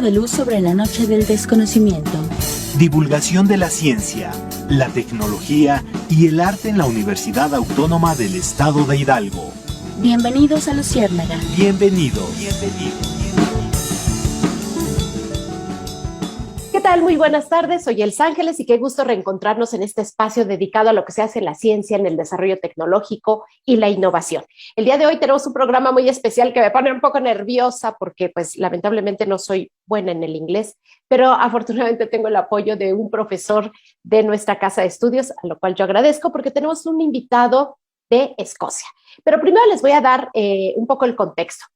poquito de luz sobre la noche del desconocimiento. Divulgación de la ciencia, la tecnología y el arte en la Universidad Autónoma del Estado de Hidalgo. Bienvenidos a Luciérnaga. Bienvenidos. ¿Qué tal? Muy buenas tardes, soy Els Ángeles y qué gusto reencontrarnos en este espacio dedicado a lo que se hace en la ciencia, en el desarrollo tecnológico y la innovación. El día de hoy tenemos un programa muy especial que me pone un poco nerviosa porque pues lamentablemente no soy buena en el inglés, pero afortunadamente tengo el apoyo de un profesor de nuestra casa de estudios, a lo cual yo agradezco porque tenemos un invitado de Escocia. Pero primero les voy a dar un poco el contexto.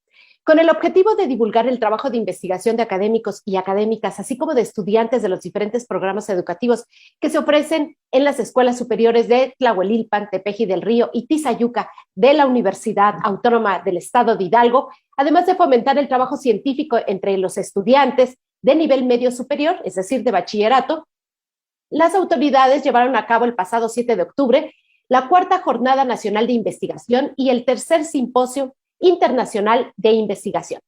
Con el objetivo de divulgar el trabajo de investigación de académicos y académicas, así como de estudiantes de los diferentes programas educativos que se ofrecen en las escuelas superiores de Tlahuelilpan, Tepeji del Río y Tizayuca de la Universidad Autónoma del Estado de Hidalgo, además de fomentar el trabajo científico entre los estudiantes de nivel medio superior, es decir, de bachillerato, las autoridades llevaron a cabo el pasado 7 de octubre la cuarta Jornada Nacional de Investigación y el tercer Simposio Internacional de Investigación.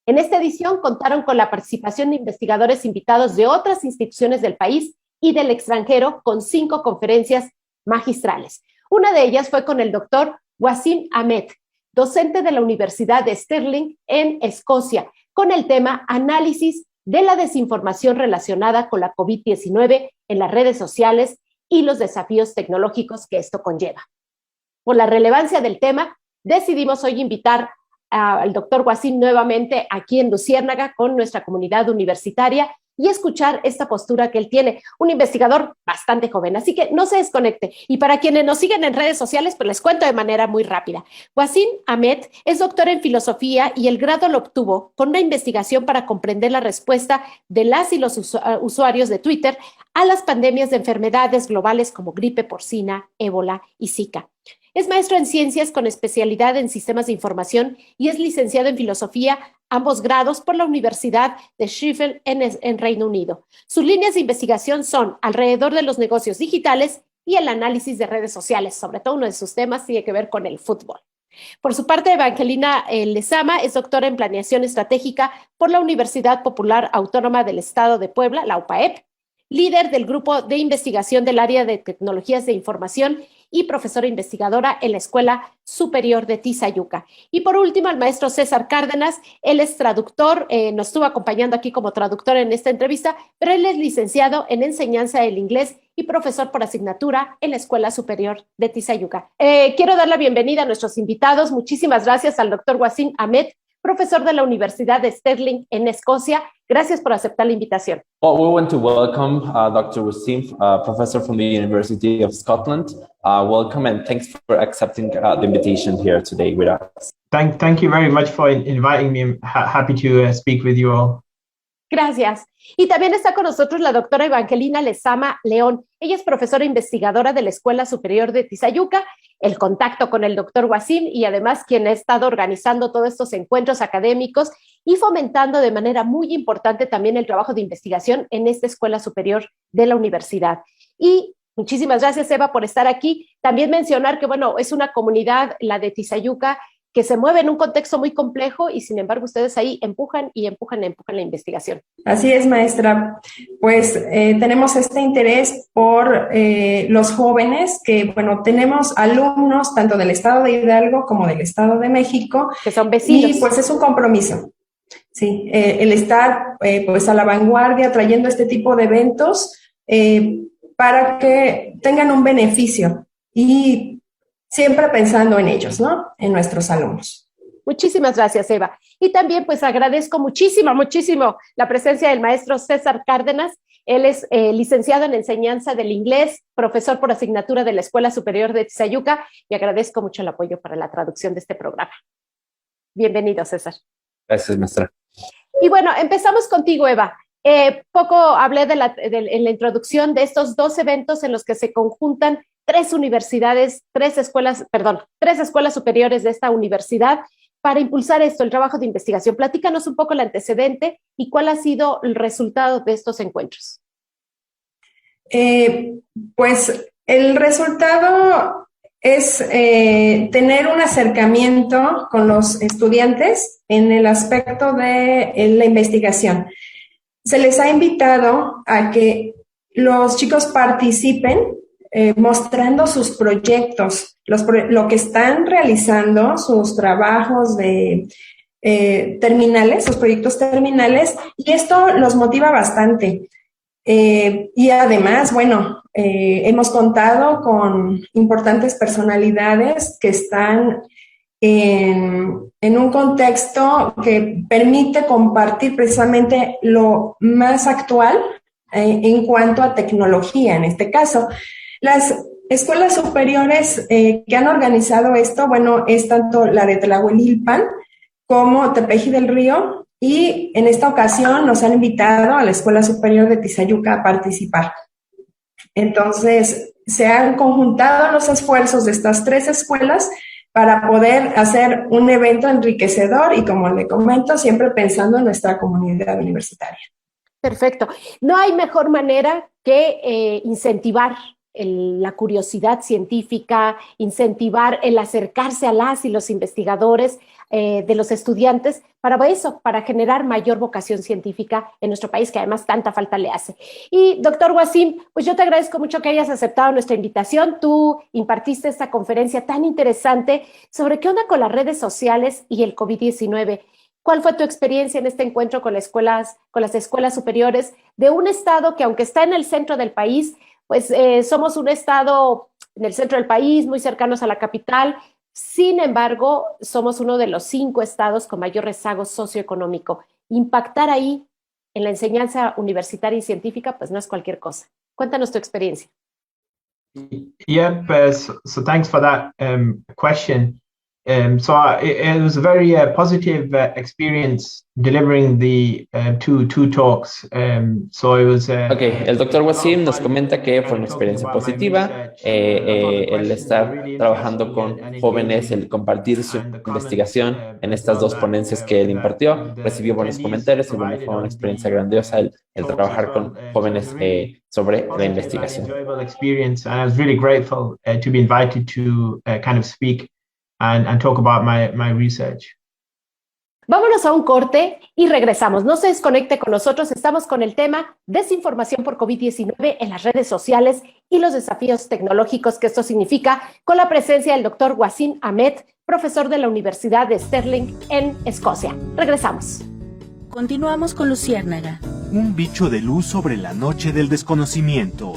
En esta edición contaron con la participación de investigadores invitados de otras instituciones del país y del extranjero con 5 conferencias magistrales. Una de ellas fue con el doctor Wasim Ahmed, docente de la Universidad de Stirling en Escocia, con el tema Análisis de la desinformación relacionada con la COVID-19 en las redes sociales y los desafíos tecnológicos que esto conlleva. Por la relevancia del tema, decidimos hoy invitar al doctor Wasim nuevamente aquí en Luciérnaga con nuestra comunidad universitaria y escuchar esta postura que él tiene, un investigador bastante joven, así que no se desconecte. Y para quienes nos siguen en redes sociales, pues les cuento de manera muy rápida. Wasim Ahmed es doctor en filosofía y el grado lo obtuvo con una investigación para comprender la respuesta de las y los usuarios de Twitter a las pandemias de enfermedades globales como gripe porcina, ébola y Zika. Es maestro en ciencias con especialidad en sistemas de información y es licenciado en filosofía, ambos grados por la Universidad de Sheffield en Reino Unido. Sus líneas de investigación son alrededor de los negocios digitales y el análisis de redes sociales. Sobre todo uno de sus temas tiene que ver con el fútbol. Por su parte, Evangelina Lezama es doctora en planeación estratégica por la Universidad Popular Autónoma del Estado de Puebla, la UPAEP, líder del grupo de investigación del área de tecnologías de información y profesora investigadora en la Escuela Superior de Tizayuca. Y por último, el maestro César Cárdenas, él es traductor, nos estuvo acompañando aquí como traductor en esta entrevista, pero él es licenciado en enseñanza del inglés y profesor por asignatura en la Escuela Superior de Tizayuca. Quiero dar la bienvenida a nuestros invitados. Muchísimas gracias al doctor Wasim Ahmed, profesor de la Universidad de Stirling en Escocia. Gracias por aceptar la invitación. Well, we want to welcome Dr. Wasim, professor from the University of Scotland. Welcome and thanks for accepting the invitation here today with us. Thank you very much for inviting me. I'm happy to speak with you all. Gracias. Y también está con nosotros la doctora Evangelina Lezama León. Ella es profesora investigadora de la Escuela Superior de Tizayuca, el contacto con el doctor Wasim y además quien ha estado organizando todos estos encuentros académicos y fomentando de manera muy importante también el trabajo de investigación en esta Escuela Superior de la Universidad. Y muchísimas gracias, Eva, por estar aquí. También mencionar que, bueno, es una comunidad, la de Tizayuca, que se mueve en un contexto muy complejo y sin embargo ustedes ahí empujan la investigación. Así es, maestra. Pues tenemos este interés por los jóvenes que, bueno, tenemos alumnos tanto del Estado de Hidalgo como del Estado de México. Que son vecinos. Y pues es un compromiso. Sí, el estar pues a la vanguardia trayendo este tipo de eventos para que tengan un beneficio y siempre pensando en ellos, ¿no? En nuestros alumnos. Muchísimas gracias, Eva. Y también pues agradezco muchísimo la presencia del maestro César Cárdenas. Él es licenciado en enseñanza del inglés, profesor por asignatura de la Escuela Superior de Tizayuca y agradezco mucho el apoyo para la traducción de este programa. Bienvenido, César. Gracias, maestra. Y bueno, empezamos contigo, Eva. Poco hablé en la introducción de estos 2 eventos en los que se conjuntan 3 escuelas superiores de esta universidad para impulsar esto, el trabajo de investigación. Platícanos un poco el antecedente y cuál ha sido el resultado de estos encuentros. Pues el resultado es tener un acercamiento con los estudiantes en el aspecto de la investigación. se les ha invitado a que los chicos participen mostrando sus proyectos, lo que están realizando, sus trabajos de terminales, sus proyectos terminales, y esto los motiva bastante. Y además, bueno, hemos contado con importantes personalidades que están en un contexto que permite compartir precisamente lo más actual en cuanto a tecnología, en este caso. Las escuelas superiores que han organizado esto, bueno, es tanto la de Tlahuelilpan como Tepeji del Río, y en esta ocasión nos han invitado a la Escuela Superior de Tizayuca a participar. Entonces, se han conjuntado los esfuerzos de estas 3 escuelas para poder hacer un evento enriquecedor y, como le comento, siempre pensando en nuestra comunidad universitaria. Perfecto. No hay mejor manera que incentivar la curiosidad científica, incentivar el acercarse a las y los investigadores de los estudiantes para eso, para generar mayor vocación científica en nuestro país, que además tanta falta le hace. Y doctor Wasim, pues yo te agradezco mucho que hayas aceptado nuestra invitación. Tú impartiste esta conferencia tan interesante sobre qué onda con las redes sociales y el COVID-19. ¿Cuál fue tu experiencia en este encuentro con las escuelas superiores de un estado que, aunque está en el centro del país, pues somos un estado en el centro del país, muy cercanos a la capital? Sin embargo, somos uno de los 5 estados con mayor rezago socioeconómico. Impactar ahí en la enseñanza universitaria y científica, pues no es cualquier cosa. Cuéntanos tu experiencia. Yeah, so thanks for that question. It was a very positive experience delivering the two talks. So it was. El doctor Wasim nos comenta que fue una experiencia positiva el estar trabajando con jóvenes, el compartir su investigación en estas 2 ponencias que él impartió. Recibió buenos comentarios y bueno, fue una experiencia grandiosa el trabajar con jóvenes sobre la investigación. Experience, and I was really grateful to be invited to kind of speak and talk about my research. Vámonos a un corte y regresamos. No se desconecte con nosotros. Estamos con el tema desinformación por COVID-19 en las redes sociales y los desafíos tecnológicos que esto significa, con la presencia del doctor Wasim Ahmed, profesor de la Universidad de Stirling en Escocia. Regresamos. Continuamos con Luciérnaga. Un bicho de luz sobre la noche del desconocimiento.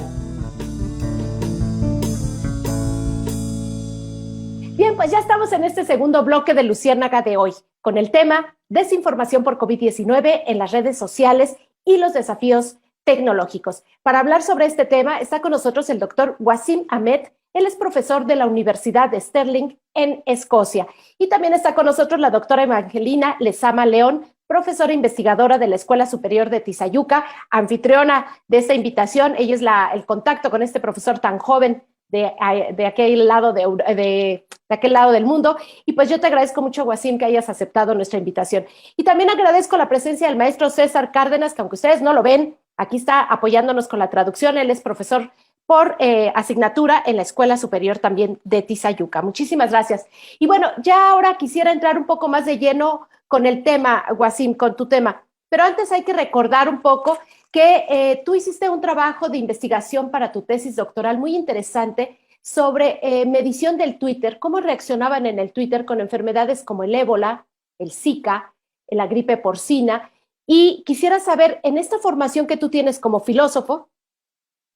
Bien, pues ya estamos en este segundo bloque de Luciérnaga de hoy, con el tema desinformación por COVID-19 en las redes sociales y los desafíos tecnológicos. Para hablar sobre este tema está con nosotros el doctor Wasim Ahmed. Él es profesor de la Universidad de Stirling en Escocia. Y también está con nosotros la doctora Evangelina Lezama León, profesora investigadora de la Escuela Superior de Tizayuca, anfitriona de esta invitación. Ella es el contacto con este profesor tan joven de aquel lado de aquel lado del mundo. Y pues yo te agradezco mucho, Wasim, que hayas aceptado nuestra invitación. Y también agradezco la presencia del maestro César Cárdenas, que aunque ustedes no lo ven, aquí está apoyándonos con la traducción. Él es profesor por asignatura en la Escuela Superior también de Tizayuca. Muchísimas gracias. Y bueno, ya ahora quisiera entrar un poco más de lleno con el tema, Wasim, con tu tema. Pero antes hay que recordar un poco que tú hiciste un trabajo de investigación para tu tesis doctoral muy interesante sobre medición del Twitter, cómo reaccionaban en el Twitter con enfermedades como el ébola, el Zika, la gripe porcina. Y quisiera saber, en esta formación que tú tienes como filósofo,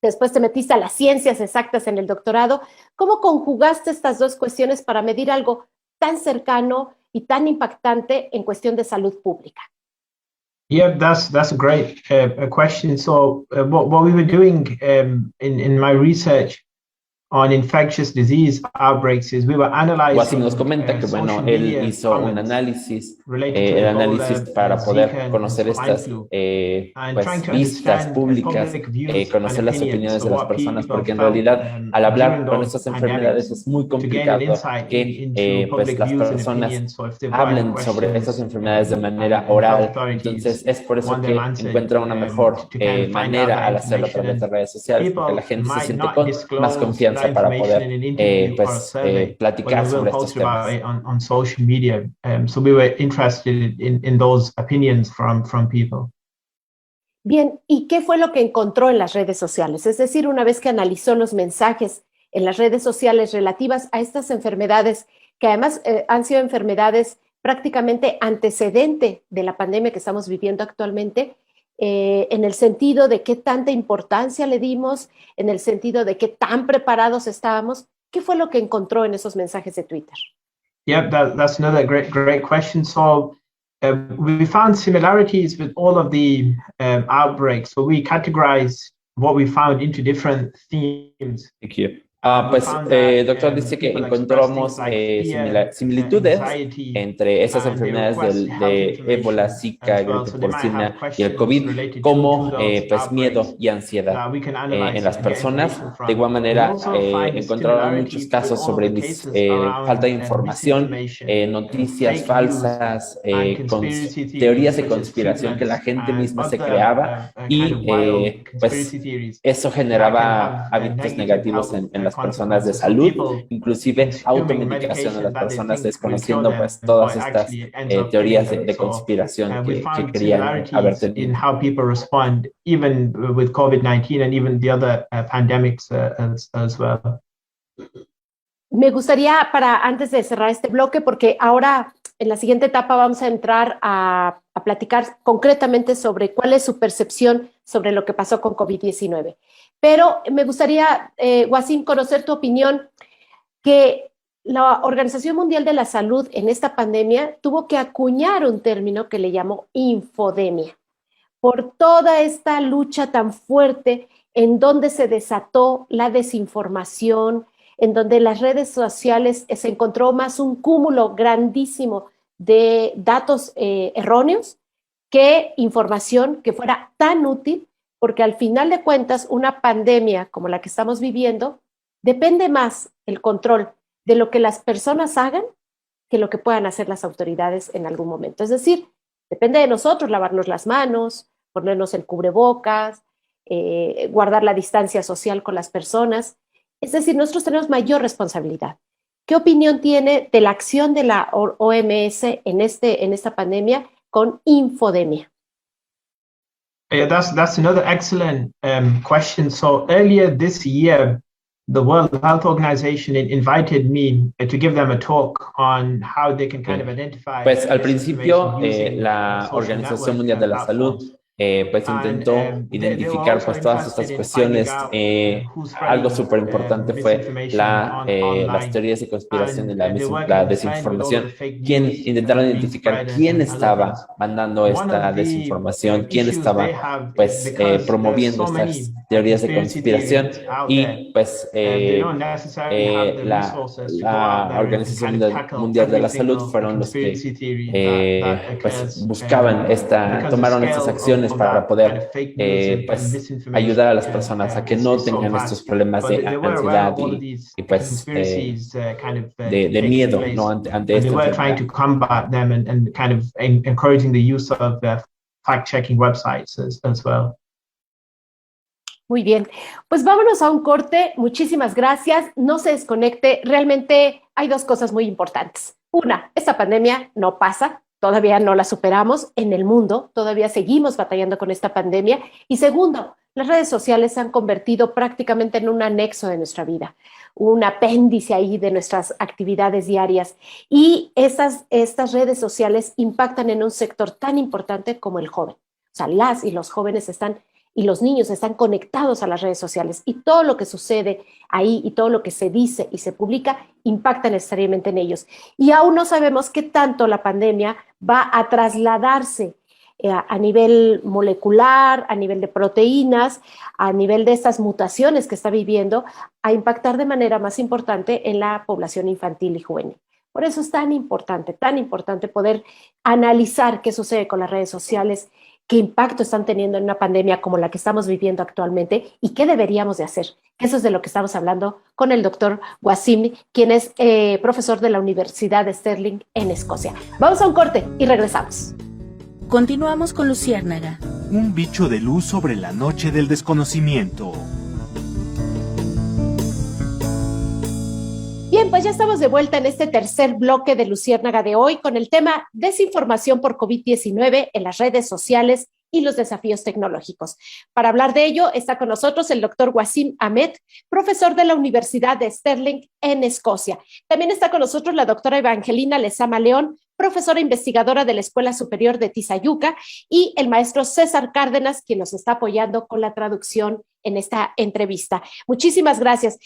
después te metiste a las ciencias exactas en el doctorado, ¿cómo conjugaste estas 2 cuestiones para medir algo tan cercano y tan impactante en cuestión de salud pública? Yeah, that's a great question. So what we were doing in my research on infectious disease outbreaks is we were analyzing. Wasim nos comenta que bueno, él hizo un análisis, el análisis para poder conocer estas pues, vistas públicas, conocer las opiniones de las personas, porque en realidad al hablar con estas enfermedades es muy complicado que pues, las personas hablen sobre estas enfermedades de manera oral. Entonces es por eso que encuentra una mejor manera al hacerlo a través de redes sociales, porque la gente se siente con más confianza para poder platicar sobre estos temas. On social media, so we were interested in those opinions from people. Bien, ¿y qué fue lo que encontró en las redes sociales? Es decir, una vez que analizó los mensajes en las redes sociales relativas a estas enfermedades, que además han sido enfermedades prácticamente antecedente de la pandemia que estamos viviendo actualmente, en el sentido de qué tanta importancia le dimos, en el sentido de qué tan preparados estábamos. ¿Qué fue lo que encontró en esos mensajes de Twitter? Yeah, that's another great question. So we found similarities with all of the outbreaks. So we categorized what we found into different themes. Thank you. Pues, doctor, dice que encontramos similitudes entre esas enfermedades de ébola, Zika, gripe porcina y el COVID, como pues miedo y ansiedad en las personas. De igual manera, encontraron muchos casos sobre falta de información, noticias falsas, teorías de conspiración que la gente misma se creaba y pues eso generaba hábitos negativos en las personas de salud, inclusive automedicación de las personas, desconociendo pues todas estas teorías de conspiración que querían haber tenido. In how people respond, even with COVID-19 and even the other pandemics as well. Me gustaría, antes de cerrar este bloque, porque ahora en la siguiente etapa vamos a entrar a platicar concretamente sobre cuál es su percepción sobre lo que pasó con COVID-19. Pero me gustaría, Wasim, conocer tu opinión, que la Organización Mundial de la Salud en esta pandemia tuvo que acuñar un término que le llamó infodemia, por toda esta lucha tan fuerte en donde se desató la desinformación, en donde las redes sociales se encontró más un cúmulo grandísimo de datos erróneos que información que fuera tan útil, porque al final de cuentas una pandemia como la que estamos viviendo depende más el control de lo que las personas hagan que lo que puedan hacer las autoridades en algún momento. Es decir, depende de nosotros lavarnos las manos, ponernos el cubrebocas, guardar la distancia social con las personas. Es decir, nosotros tenemos mayor responsabilidad. ¿Qué opinión tiene de la acción de la OMS en esta pandemia con infodemia? Yeah, that's another excellent question. So earlier this year, the World Health Organization invited me to give them a talk on how they can kind of identify. Pues al principio la Organización Mundial de la Salud pues intentó identificar pues todas estas cuestiones. Algo súper importante fue las teorías de conspiración y la desinformación. Intentaron identificar quién estaba mandando esta desinformación, quién estaba pues promoviendo estas teorías de conspiración, y pues la Organización Mundial de la Salud fueron los que pues buscaban tomaron estas acciones para poder pues ayudar a las personas a que no tengan estos problemas de ansiedad y pues de miedo, ¿no? ante esto. Trying to combat them and kind of encouraging the use of fact-checking websites as well. Muy bien, pues vámonos a un corte. Muchísimas gracias. No se desconecte. Realmente hay dos cosas muy importantes. Una, esta pandemia no pasa. Todavía no la superamos en el mundo, todavía seguimos batallando con esta pandemia. Y segundo, las redes sociales se han convertido prácticamente en un anexo de nuestra vida, un apéndice ahí de nuestras actividades diarias. Y estas redes sociales impactan en un sector tan importante como el joven. O sea, las y los jóvenes y los niños están conectados a las redes sociales, y todo lo que sucede ahí y todo lo que se dice y se publica impacta necesariamente en ellos. Y aún no sabemos qué tanto la pandemia va a trasladarse a nivel molecular, a nivel de proteínas, a nivel de estas mutaciones que está viviendo, a impactar de manera más importante en la población infantil y juvenil. Por eso es tan importante poder analizar qué sucede con las redes sociales, qué impacto están teniendo en una pandemia como la que estamos viviendo actualmente y qué deberíamos de hacer. Eso es de lo que estamos hablando con el doctor Wasim, quien es profesor de la Universidad de Stirling en Escocia. Vamos a un corte y regresamos. Continuamos con Luciérnaga. Un bicho de luz sobre la noche del desconocimiento. Bien, pues ya estamos de vuelta en este tercer bloque de Luciérnaga de hoy con el tema desinformación por COVID-19 en las redes sociales y los desafíos tecnológicos. Para hablar de ello está con nosotros el doctor Wasim Ahmed, profesor de la Universidad de Stirling en Escocia. También está con nosotros la doctora Evangelina Lezama León, profesora investigadora de la Escuela Superior de Tizayuca, y el maestro César Cárdenas, quien nos está apoyando con la traducción en esta entrevista. Muchísimas gracias.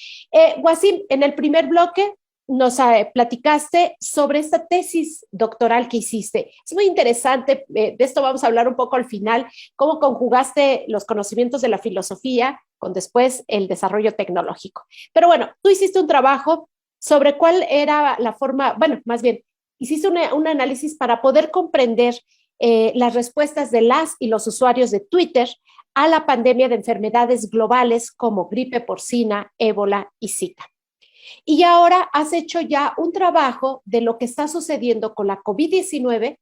Wasim, en el primer bloque nos platicaste sobre esta tesis doctoral que hiciste. Es muy interesante, de esto vamos a hablar un poco al final, cómo conjugaste los conocimientos de la filosofía con después el desarrollo tecnológico. Pero bueno, tú hiciste un trabajo sobre cuál era la forma, bueno, más bien, hiciste un análisis para poder comprender las respuestas de las y los usuarios de Twitter a la pandemia de enfermedades globales como gripe porcina, ébola y Zika. Y ahora has hecho ya un trabajo de lo que está sucediendo con la COVID-19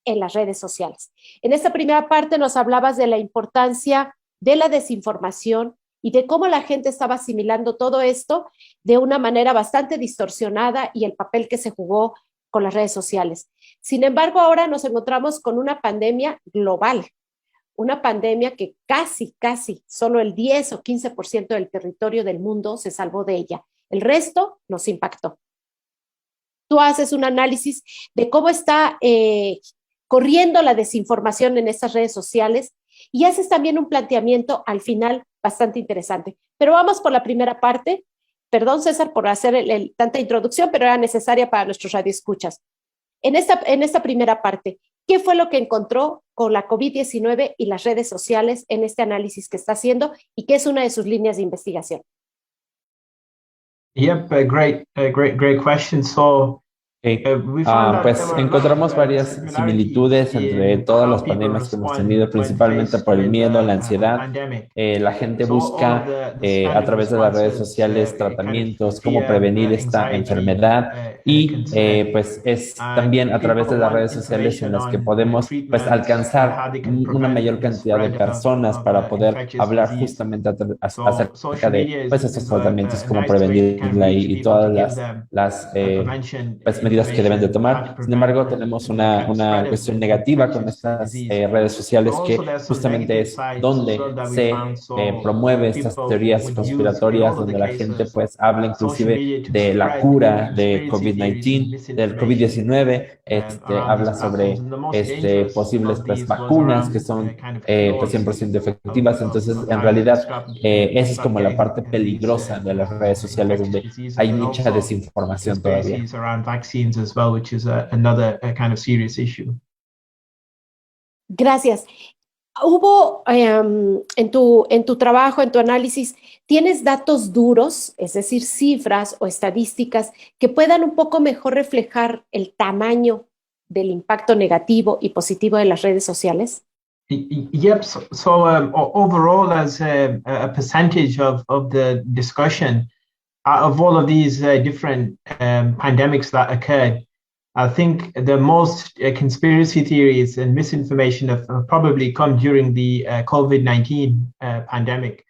en las redes sociales. En esta primera parte nos hablabas de la importancia de la desinformación y de cómo la gente estaba asimilando todo esto de una manera bastante distorsionada y el papel que se jugó con las redes sociales. Sin embargo, ahora nos encontramos con una pandemia global, una pandemia que casi solo el 10 o 15% del territorio del mundo se salvó de ella. El resto nos impactó. Tú haces un análisis de cómo está corriendo la desinformación en estas redes sociales y haces también un planteamiento al final bastante interesante. Pero vamos por la primera parte. Perdón, César, por hacer tanta introducción, pero era necesaria para nuestros radioescuchas. En esta primera parte, ¿qué fue lo que encontró con la COVID-19 y las redes sociales en este análisis que está haciendo y qué es una de sus líneas de investigación? Yep, great question. So, pues encontramos varias similitudes entre todas las pandemias que hemos tenido, principalmente por el miedo, la ansiedad. La gente busca a través de las redes sociales tratamientos, cómo prevenir esta enfermedad y pues es también a través de las redes sociales en las que podemos pues alcanzar una mayor cantidad de personas para poder hablar justamente acerca de pues estos tratamientos, cómo prevenirla y todas las pues, medidas que deben de tomar. Sin embargo, tenemos una cuestión negativa con estas redes sociales que justamente es donde se promueve estas teorías conspiratorias, donde la gente pues habla inclusive de la cura de COVID-19, del COVID-19, habla sobre posibles pues, vacunas que son pues 100% efectivas. Entonces, en realidad, esa es como la parte peligrosa de las redes sociales, donde hay mucha desinformación todavía. As well, which is another kind of serious issue. Gracias. Hubo en tu trabajo, en tu análisis, ¿tienes datos duros, es decir, cifras o estadísticas que puedan un poco mejor reflejar el tamaño del impacto negativo y positivo de las redes sociales? Yep. So overall, as a percentage of the discussion, of all of these different pandemics that occurred, I think the most conspiracy theories and misinformation have probably come during the COVID-19 pandemic.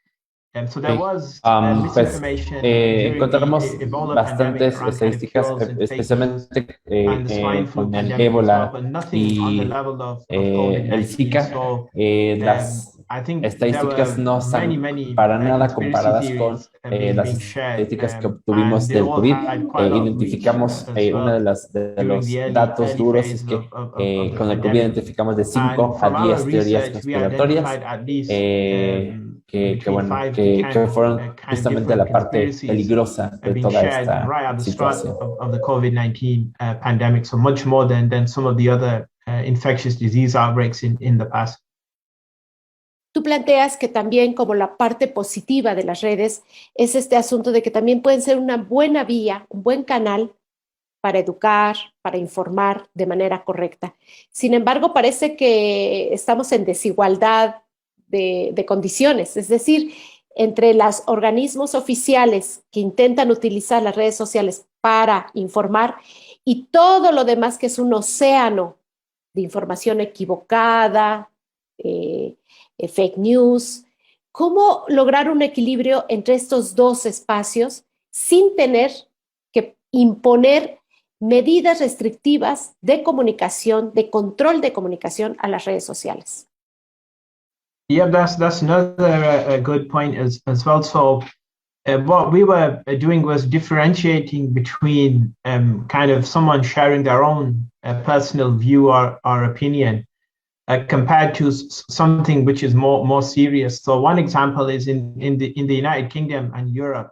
So there was misinformation. Encontramos bastantes estadísticas, especialmente con el ébola y el Zika. Las estadísticas no están para nada comparadas con las estadísticas que obtuvimos del COVID. Identificamos uno de los datos duros es que con el COVID identificamos de 5 a 10 teorías conspiratorias que fueron justamente la parte peligrosa de toda esta situación. Of the COVID-19 pandemic, so much more than some of the other infectious disease outbreaks in the past. Tú planteas que también como la parte positiva de las redes es este asunto de que también pueden ser una buena vía, un buen canal para educar, para informar de manera correcta. Sin embargo, parece que estamos en desigualdad de condiciones, es decir, entre los organismos oficiales que intentan utilizar las redes sociales para informar y todo lo demás que es un océano de información equivocada, fake news. ¿Cómo lograr un equilibrio entre estos dos espacios sin tener que imponer medidas restrictivas de comunicación, de control de comunicación a las redes sociales? Yeah, that's another good point as well. So what we were doing was differentiating between kind of someone sharing their own personal view or opinion compared to something which is more serious. So one example is in the United Kingdom and Europe.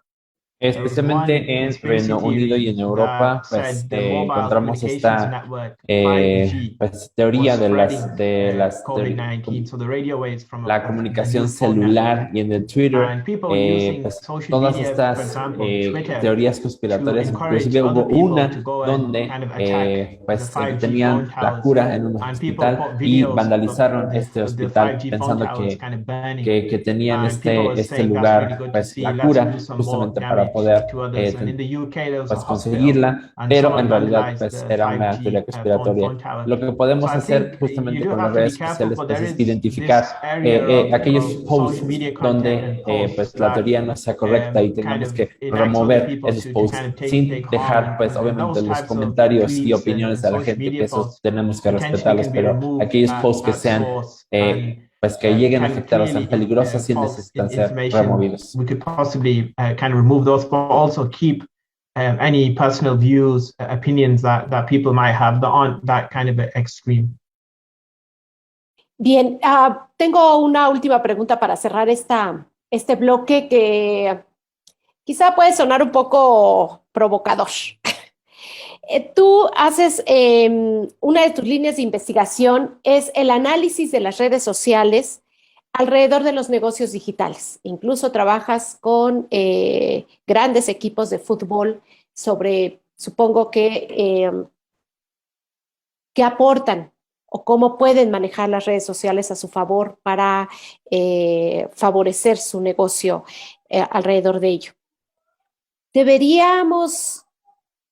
Especialmente en Reino Unido y en Europa, pues encontramos esta pues, teoría de la comunicación celular, y en el Twitter, pues todas estas teorías conspiratorias. Inclusive hubo una donde pues tenían la cura en un hospital y vandalizaron este hospital pensando que tenían este lugar, pues la cura, justamente para poder pues conseguirla, pero en realidad pues era una teoría conspiratoria. Lo que podemos hacer justamente con las redes sociales pues, es identificar aquellos posts donde pues la teoría no sea correcta, y tengamos que remover esos posts sin dejar pues obviamente los comentarios y opiniones de la gente, que esos tenemos que respetarlos, pero aquellos posts que sean pues que lleguen a afectar o sean peligrosos y necesitan ser removidos. We could possibly kind of remove those, but also keep any personal views, opinions that people might have that aren't that kind of extreme. Bien, tengo una última pregunta para cerrar este bloque que quizá puede sonar un poco provocador. Tú haces, una de tus líneas de investigación es el análisis de las redes sociales alrededor de los negocios digitales. Incluso trabajas con grandes equipos de fútbol sobre, supongo que aportan o cómo pueden manejar las redes sociales a su favor para favorecer su negocio alrededor de ello. Deberíamos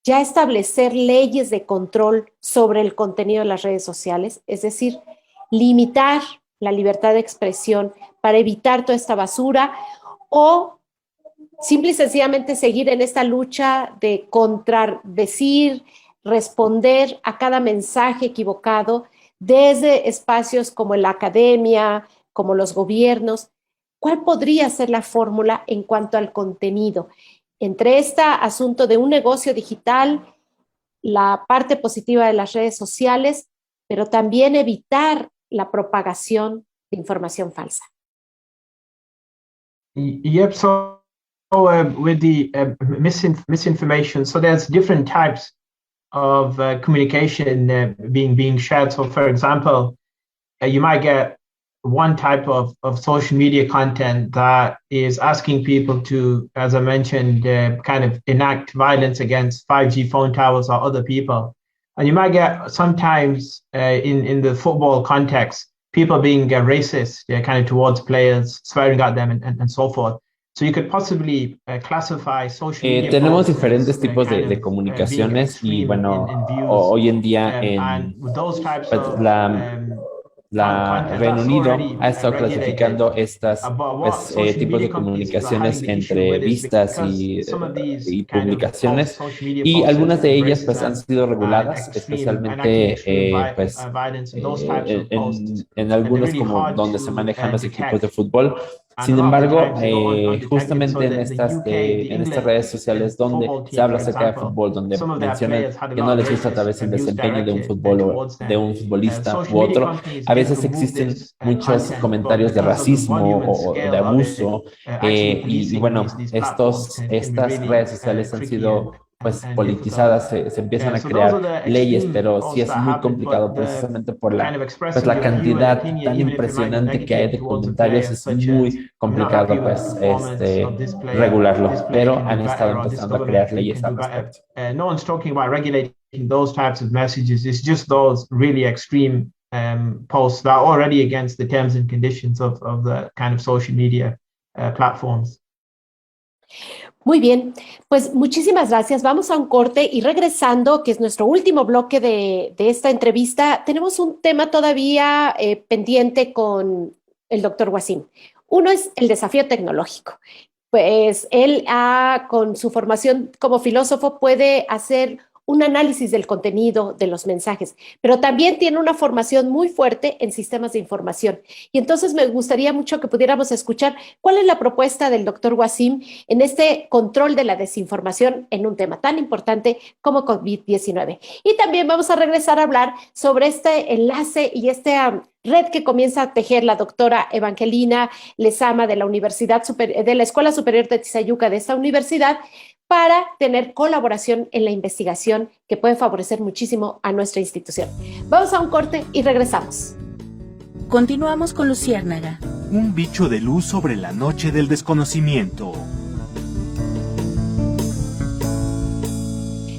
ya establecer leyes de control sobre el contenido de las redes sociales, es decir, limitar la libertad de expresión para evitar toda esta basura, o simple y sencillamente seguir en esta lucha de contradecir, responder a cada mensaje equivocado desde espacios como la academia, como los gobiernos. ¿Cuál podría ser la fórmula en cuanto al contenido? Entre este asunto de un negocio digital, la parte positiva de las redes sociales, pero también evitar la propagación de información falsa. Yep, so with the misinformation, so there's different types of communication being shared. So for example, you might get one type of social media content that is asking people to, as I mentioned, kind of enact violence against 5G phone towers or other people. And you might get sometimes in the football context, people being racist, kind of towards players, swearing at them and so forth. So you could possibly classify social media tenemos diferentes tipos de comunicaciones y bueno, hoy en día en Reino Unido ha estado clasificando estas tipos de comunicaciones entre vistas y publicaciones, y algunas de ellas pues han sido reguladas, especialmente pues en algunos como donde se manejan los equipos de fútbol. Sin embargo, justamente en estas redes sociales donde se habla acerca de fútbol, donde mencionan que no les gusta tal vez el desempeño de un futbolista u otro, a veces existen muchos comentarios de racismo o de abuso, y bueno, estas redes sociales han sido pues politizadas, se empiezan a crear leyes, pero sí es muy complicado precisamente por la cantidad tan impresionante que hay de comentarios. Es muy complicado pues regularlo, pero han estado empezando a crear leyes al respecto. No one's talking about regulating those types of messages. It's just those really extreme posts that are already against the terms and conditions of the kind of social media platforms. Muy bien, pues muchísimas gracias. Vamos a un corte y regresando, que es nuestro último bloque de esta entrevista, tenemos un tema todavía pendiente con el doctor Wasim. Uno es el desafío tecnológico. Pues él, con su formación como filósofo, puede hacer un análisis del contenido de los mensajes, pero también tiene una formación muy fuerte en sistemas de información. Y entonces me gustaría mucho que pudiéramos escuchar cuál es la propuesta del doctor Wasim en este control de la desinformación en un tema tan importante como COVID-19. Y también vamos a regresar a hablar sobre este enlace y esta red que comienza a tejer la doctora Evangelina Lezama de la Escuela Superior de Tizayuca de esta universidad, para tener colaboración en la investigación que puede favorecer muchísimo a nuestra institución. Vamos a un corte y regresamos. Continuamos con Luciérnaga. Un bicho de luz sobre la noche del desconocimiento.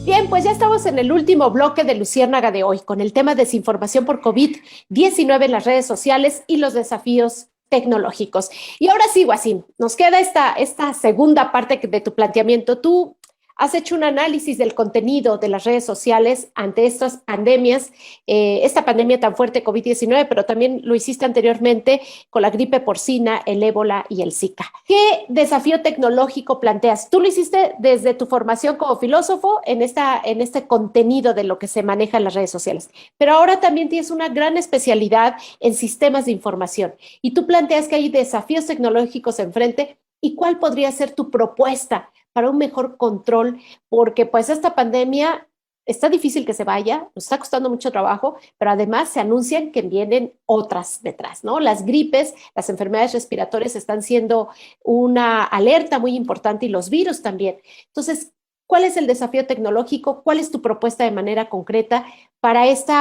Bien, pues ya estamos en el último bloque de Luciérnaga de hoy, con el tema desinformación por COVID-19 en las redes sociales y los desafíos tecnológicos. Y ahora sí, Wasim, nos queda esta segunda parte de tu planteamiento. Tú has hecho un análisis del contenido de las redes sociales ante estas pandemias, esta pandemia tan fuerte COVID-19, pero también lo hiciste anteriormente con la gripe porcina, el ébola y el Zika. ¿Qué desafío tecnológico planteas? Tú lo hiciste desde tu formación como filósofo en este contenido de lo que se maneja en las redes sociales, pero ahora también tienes una gran especialidad en sistemas de información y tú planteas que hay desafíos tecnológicos enfrente. ¿Y cuál podría ser tu propuesta para un mejor control? Porque pues esta pandemia está difícil que se vaya, nos está costando mucho trabajo, pero además se anuncian que vienen otras detrás, ¿no? Las gripes, las enfermedades respiratorias están siendo una alerta muy importante y los virus también. Entonces, ¿cuál es el desafío tecnológico? ¿Cuál es tu propuesta de manera concreta para este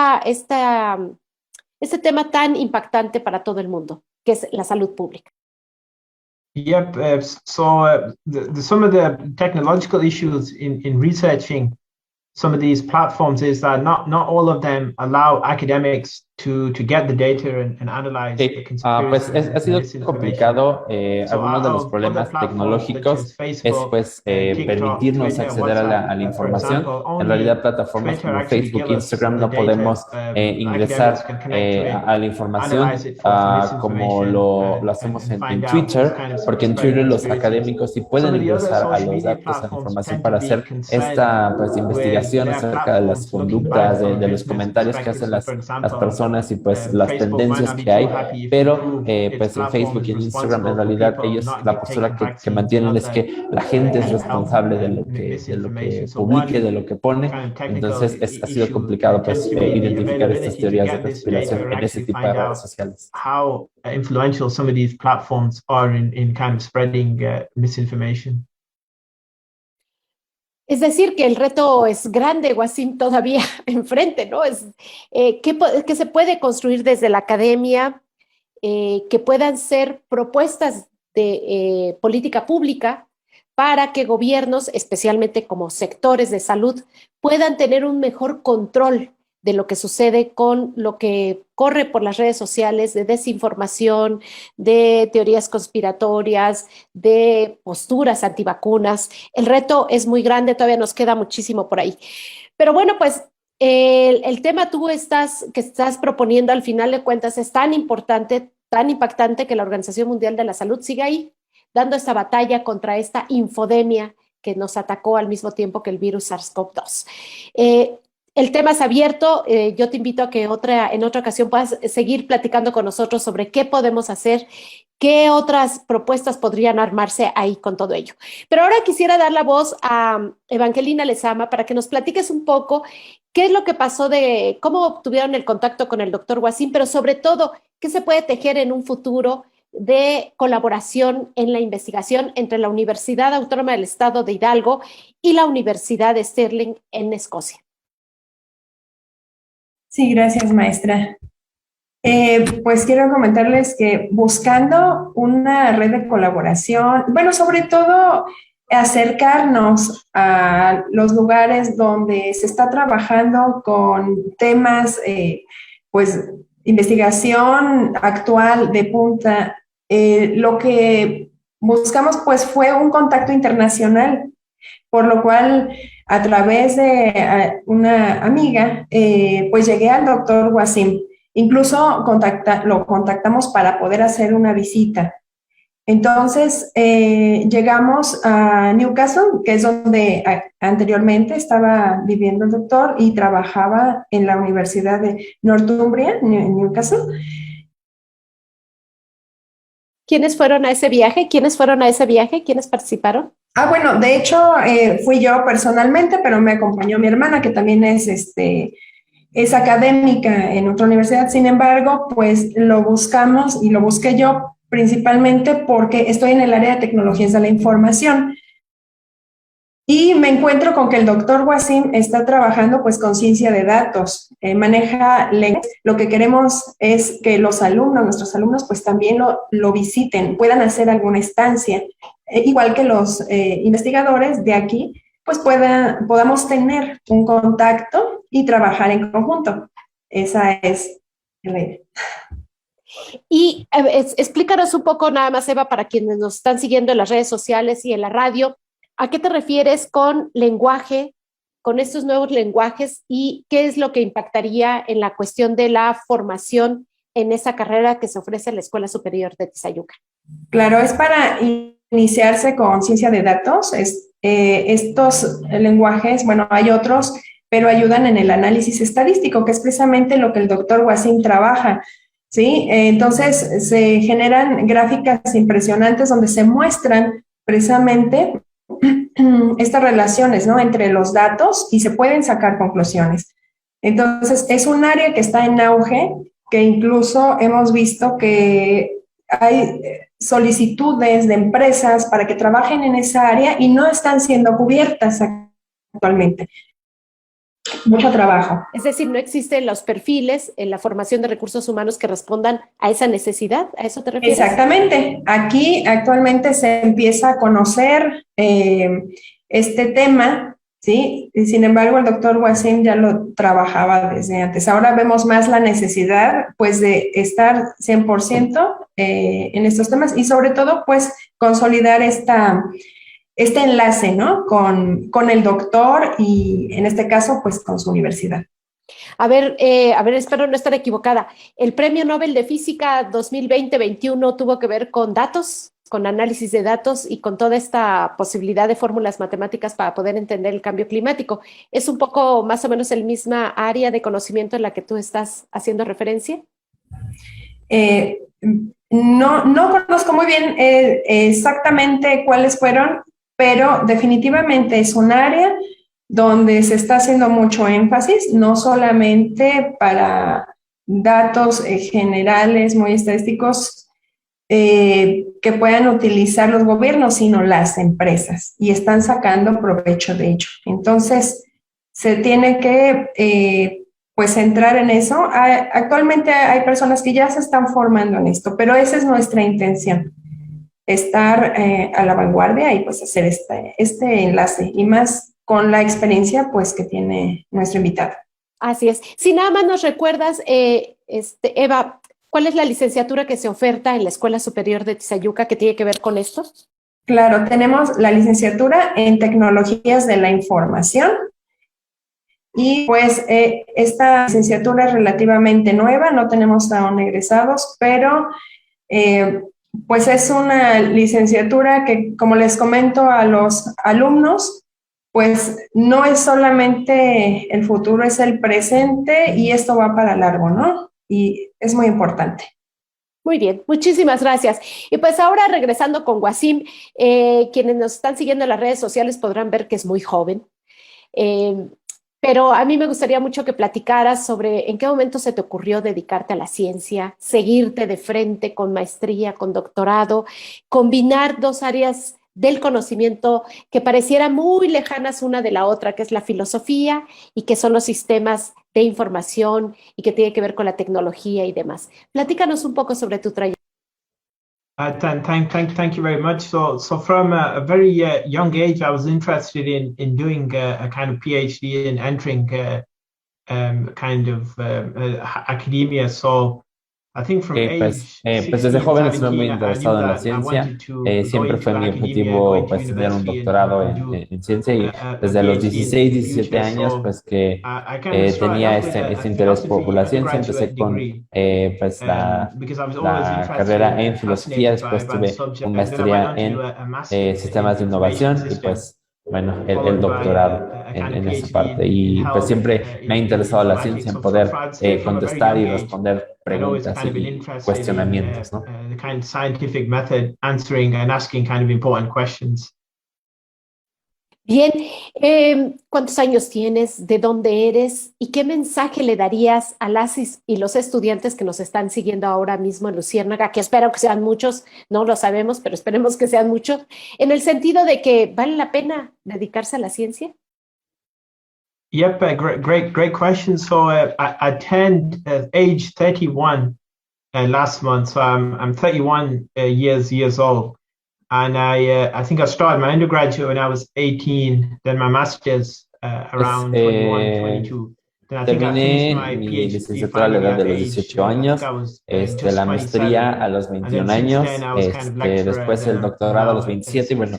tema tan impactante para todo el mundo, que es la salud pública? Yep. Some of the technological issues in researching some of these platforms is that not all of them allow academics to get the data and analyze the conspiracy. Pues ha sido complicado. Algunos de los problemas tecnológicos es pues permitirnos acceder a la información. En realidad, plataformas como Facebook e Instagram no podemos ingresar a la información como lo hacemos en Twitter, porque en Twitter los académicos sí pueden ingresar a los datos, a la información para hacer esta pues investigación acerca de las conductas, de los comentarios que hacen las personas y pues las tendencias que hay, pero pues en Facebook y en Instagram en realidad ellos la postura que mantienen es que la gente es responsable de lo que publique, de lo que pone. Entonces ha sido complicado pues identificar estas teorías de conspiración en ese tipo de redes sociales. How influential some of these platforms are in kind of spreading misinformation. Es decir, que el reto es grande, Wasim, todavía enfrente, ¿no? ¿Qué se puede construir desde la academia? Que puedan ser propuestas de política pública para que gobiernos, especialmente como sectores de salud, puedan tener un mejor control de lo que sucede con lo que corre por las redes sociales, de desinformación, de teorías conspiratorias, de posturas antivacunas. El reto es muy grande, todavía nos queda muchísimo por ahí. Pero bueno, pues el tema que estás proponiendo al final de cuentas es tan importante, tan impactante que la Organización Mundial de la Salud siga ahí, dando esta batalla contra esta infodemia que nos atacó al mismo tiempo que el virus SARS-CoV-2. El tema es abierto. Yo te invito a que en otra ocasión puedas seguir platicando con nosotros sobre qué podemos hacer, qué otras propuestas podrían armarse ahí con todo ello. Pero ahora quisiera dar la voz a Evangelina Lezama para que nos platiques un poco qué es lo que pasó, de cómo obtuvieron el contacto con el doctor Wasim, pero sobre todo, qué se puede tejer en un futuro de colaboración en la investigación entre la Universidad Autónoma del Estado de Hidalgo y la Universidad de Stirling en Escocia. Sí, gracias, maestra. Pues quiero comentarles que buscando una red de colaboración, bueno, sobre todo acercarnos a los lugares donde se está trabajando con temas, pues, investigación actual de punta, lo que buscamos, pues, fue un contacto internacional, por lo cual, a través de una amiga, pues llegué al doctor Wasim. Incluso lo contactamos para poder hacer una visita. Entonces, llegamos a Newcastle, que es donde anteriormente estaba viviendo el doctor y trabajaba en la Universidad de Northumbria, en Newcastle. ¿Quiénes fueron a ese viaje? ¿Quiénes fueron a ese viaje? ¿Quiénes participaron? Bueno, de hecho, fui yo personalmente, pero me acompañó mi hermana, que también es académica en otra universidad. Sin embargo, pues lo buscamos y lo busqué yo principalmente porque estoy en el área de tecnologías de la información. Y me encuentro con que el doctor Wasim está trabajando pues con ciencia de datos, maneja lenguas. Lo que queremos es que los alumnos, nuestros alumnos, pues también lo visiten, puedan hacer alguna estancia, igual que los investigadores de aquí, pues podamos tener un contacto y trabajar en conjunto. Esa es la idea. Y explícanos un poco nada más, Eva, para quienes nos están siguiendo en las redes sociales y en la radio, ¿a qué te refieres con lenguaje, con estos nuevos lenguajes y qué es lo que impactaría en la cuestión de la formación en esa carrera que se ofrece en la Escuela Superior de Tizayuca? Claro, es para iniciarse con ciencia de datos. Estos lenguajes, bueno, hay otros, pero ayudan en el análisis estadístico, que es precisamente lo que el doctor Wasim trabaja. ¿Sí? Entonces se generan gráficas impresionantes donde se muestran precisamente estas relaciones, ¿no?, entre los datos y se pueden sacar conclusiones. Entonces es un área que está en auge, que incluso hemos visto que hay solicitudes de empresas para que trabajen en esa área y no están siendo cubiertas actualmente. Mucho trabajo. Es decir, no existen los perfiles en la formación de recursos humanos que respondan a esa necesidad. ¿A eso te refieres? Exactamente. Aquí actualmente se empieza a conocer este tema, ¿sí? Y sin embargo, el doctor Wasim ya lo trabajaba desde antes. Ahora vemos más la necesidad, pues, de estar 100% en estos temas y sobre todo, pues, consolidar este enlace, ¿no?, con el doctor y en este caso, pues con su universidad. A ver, espero no estar equivocada. ¿El Premio Nobel de Física 2020-21 tuvo que ver con datos, con análisis de datos y con toda esta posibilidad de fórmulas matemáticas para poder entender el cambio climático? ¿Es un poco más o menos el misma área de conocimiento en la que tú estás haciendo referencia? No conozco muy bien exactamente cuáles fueron, pero definitivamente es un área donde se está haciendo mucho énfasis, no solamente para datos generales, muy estadísticos, que puedan utilizar los gobiernos, sino las empresas, y están sacando provecho de ello. Entonces, se tiene que pues entrar en eso. Actualmente hay personas que ya se están formando en esto, pero esa es nuestra intención. Estar a la vanguardia y pues hacer este enlace y más con la experiencia pues que tiene nuestro invitado. Así es. Si nada más nos recuerdas, Eva, ¿cuál es la licenciatura que se oferta en la Escuela Superior de Tizayuca que tiene que ver con esto? Claro, tenemos la licenciatura en Tecnologías de la Información y pues esta licenciatura es relativamente nueva, no tenemos aún egresados, pero pues es una licenciatura que, como les comento a los alumnos, pues no es solamente el futuro, es el presente y esto va para largo, ¿no? Y es muy importante. Muy bien, muchísimas gracias. Y pues ahora regresando con Wasim, quienes nos están siguiendo en las redes sociales podrán ver que es muy joven, pero a mí me gustaría mucho que platicaras sobre en qué momento se te ocurrió dedicarte a la ciencia, seguirte de frente con maestría, con doctorado, combinar dos áreas del conocimiento que parecieran muy lejanas una de la otra, que es la filosofía y que son los sistemas de información y que tiene que ver con la tecnología y demás. Platícanos un poco sobre tu trayectoria. Thank you very much. So from a very young age, I was interested in doing a kind of PhD and entering kind of academia. So Pues desde joven estuve muy interesado en la ciencia. Siempre fue mi objetivo pues tener un doctorado en ciencia y desde los 16, 17 años pues que tenía este interés por la ciencia. Empecé con pues la carrera en filosofía, después tuve una maestría en sistemas de innovación y pues bueno, el doctorado en esa parte. Y pues siempre me ha interesado la ciencia, en poder contestar y responder preguntas y cuestionamientos, ¿no? The kind of scientific method, answering and asking kind of important questions. Bien, ¿cuántos años tienes? ¿De dónde eres? ¿Y qué mensaje le darías a las y los estudiantes que nos están siguiendo ahora mismo en Luciérnaga? Que espero que sean muchos, no lo sabemos, pero esperemos que sean muchos, en el sentido de que vale la pena dedicarse a la ciencia. Yep, great question. So I turned age 31 last month. So I'm 31 years old. And I think I started my undergraduate when I was 18, then my master's around 21, 22. Terminé mi licenciatura a la edad de los 18 años, la maestría a los 21 años, después el doctorado a los 27 y bueno,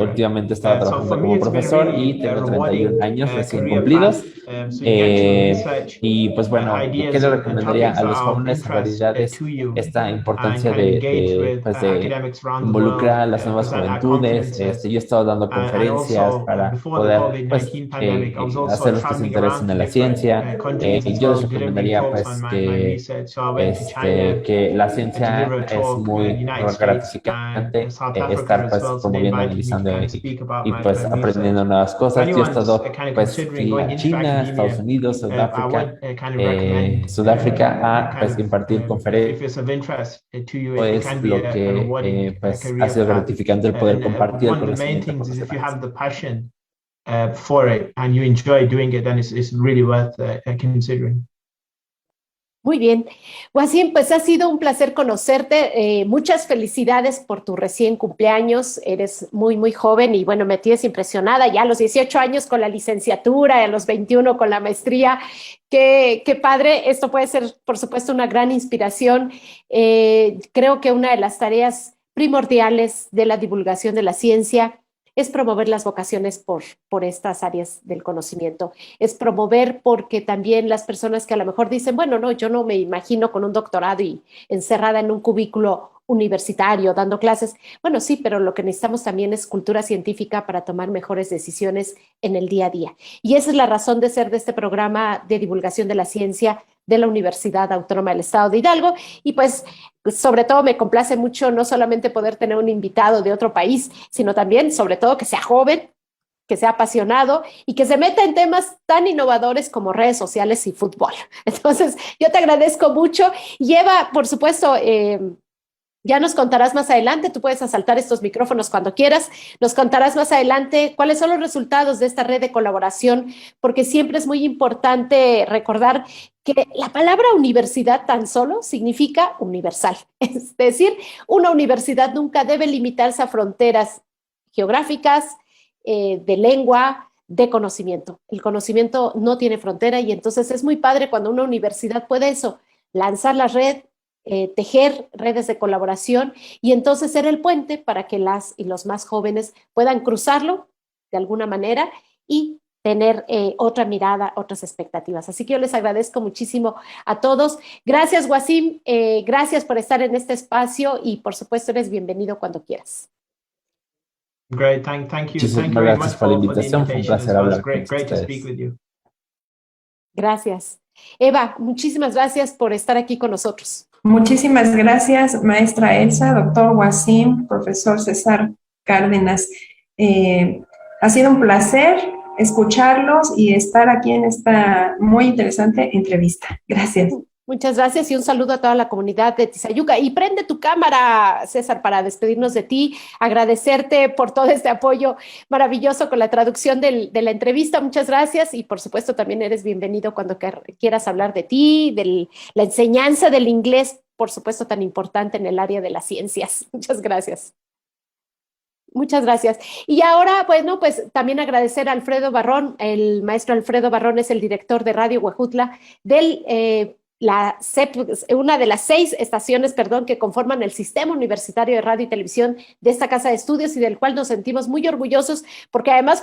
últimamente estaba trabajando como profesor y tengo 31 años recién cumplidos. Y pues bueno, ¿qué le recomendaría a los jóvenes? En realidad es esta importancia de involucrar a las nuevas juventudes. Yo he estado dando conferencias para poder pues, hacerlos que se interesen en la ciencia. Y yo les recomendaría pues que la ciencia es muy gratificante, estar pues promoviendo, analizando y pues aprendiendo nuevas cosas. Yo he estado pues fui a China, Estados Unidos, Sudáfrica a pues impartir conferencias. Pues lo que pues ha sido gratificante el poder compartir el conocimiento con los demás. For it and you enjoy doing it, then it's really worth considering. Muy bien. Wasim, pues ha sido un placer conocerte. Muchas felicidades por tu recién cumpleaños. Eres muy, muy joven y bueno, me tienes impresionada ya a los 18 años con la licenciatura, a los 21 con la maestría. Qué padre. Esto puede ser, por supuesto, una gran inspiración. Creo que una de las tareas primordiales de la divulgación de la ciencia es promover las vocaciones por estas áreas del conocimiento. Es promover porque también las personas que a lo mejor dicen, bueno, no, yo no me imagino con un doctorado y encerrada en un cubículo universitario dando clases. Bueno, sí, pero lo que necesitamos también es cultura científica para tomar mejores decisiones en el día a día. Y esa es la razón de ser de este programa de divulgación de la ciencia de la Universidad Autónoma del Estado de Hidalgo. Y pues, sobre todo me complace mucho no solamente poder tener un invitado de otro país, sino también, sobre todo, que sea joven, que sea apasionado y que se meta en temas tan innovadores como redes sociales y fútbol. Entonces, yo te agradezco mucho. Y Eva, por supuesto, ya nos contarás más adelante, tú puedes asaltar estos micrófonos cuando quieras, nos contarás más adelante cuáles son los resultados de esta red de colaboración, porque siempre es muy importante recordar que la palabra universidad tan solo significa universal. Es decir, una universidad nunca debe limitarse a fronteras geográficas, de lengua, de conocimiento. El conocimiento no tiene frontera y entonces es muy padre cuando una universidad puede eso, lanzar la red, tejer redes de colaboración y entonces ser el puente para que las y los más jóvenes puedan cruzarlo de alguna manera y tener otra mirada, otras expectativas. Así que yo les agradezco muchísimo a todos. Gracias, Wasim. Gracias por estar en este espacio y, por supuesto, eres bienvenido cuando quieras. Great, thank you. Muchísimas gracias por la invitación. Fue un placer hablar con ustedes. Gracias. Eva, muchísimas gracias por estar aquí con nosotros. Muchísimas gracias, maestra Elsa, doctor Wasim, profesor César Cárdenas. Ha sido un placer escucharlos y estar aquí en esta muy interesante entrevista. Gracias. Muchas gracias y un saludo a toda la comunidad de Tizayuca. Y prende tu cámara, César, para despedirnos de ti, agradecerte por todo este apoyo maravilloso con la traducción de la entrevista. Muchas gracias y, por supuesto, también eres bienvenido cuando quieras hablar de ti, de la enseñanza del inglés, por supuesto, tan importante en el área de las ciencias. Muchas gracias. Muchas gracias. Y ahora, bueno, pues también agradecer a Alfredo Barrón. El maestro Alfredo Barrón es el director de Radio Huejutla del una de las 6 estaciones, que conforman el Sistema Universitario de Radio y Televisión de esta Casa de Estudios y del cual nos sentimos muy orgullosos, porque además,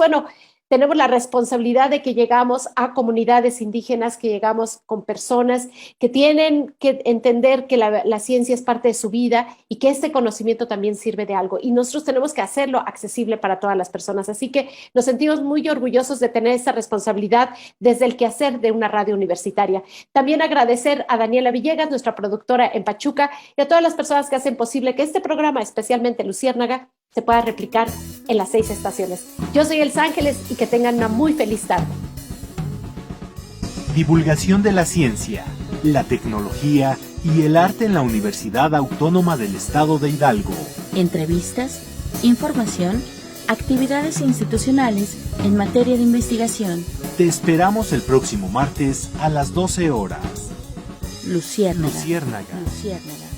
tenemos la responsabilidad de que llegamos a comunidades indígenas, que llegamos con personas que tienen que entender que la ciencia es parte de su vida y que este conocimiento también sirve de algo. Y nosotros tenemos que hacerlo accesible para todas las personas. Así que nos sentimos muy orgullosos de tener esta responsabilidad desde el quehacer de una radio universitaria. También agradecer a Daniela Villegas, nuestra productora en Pachuca, y a todas las personas que hacen posible que este programa, especialmente Luciérnaga, se pueda replicar en las 6 estaciones. Yo soy Elsa Ángeles y que tengan una muy feliz tarde. Divulgación de la ciencia, la tecnología y el arte en la Universidad Autónoma del Estado de Hidalgo. Entrevistas, información, actividades institucionales en materia de investigación. Te esperamos el próximo martes a las 12 horas. Luciérnaga. Luciérnaga. Luciérnaga.